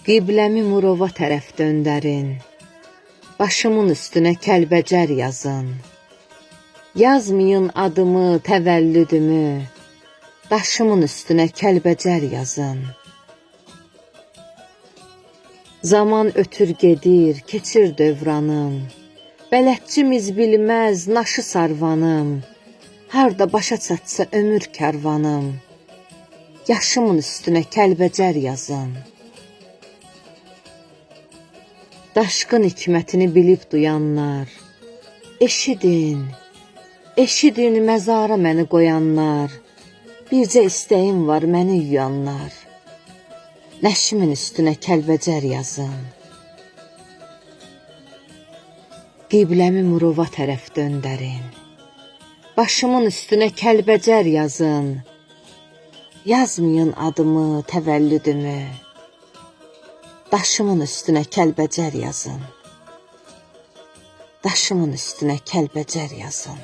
Qibləmi Murova tərəf döndərin, başımın üstünə Kəlbəcər yazın. Yazmayın adımı, təvəllüdümü, daşımın üstünə Kəlbəcər yazın. Zaman ötür gedir, keçir dövranım, bələdçimiz bilməz naşı sarvanım, harda başa çatsa ömür kərvanım, yaşımın üstünə Kəlbəcər yazın. Daşqın hikmətini bilib duyanlar, eşidin, eşidin məzara məni qoyanlar, bircə istəyim var məni yuyanlar, nəşimin üstünə Kəlbəcər yazın. Qibləmi Murova tərəf döndərin, başımın üstünə Kəlbəcər yazın. Yazmayın adımı, təvəllüdümü, daşımın üstünə Kəlbəcər yazın. Daşımın üstünə Kəlbəcər yazın.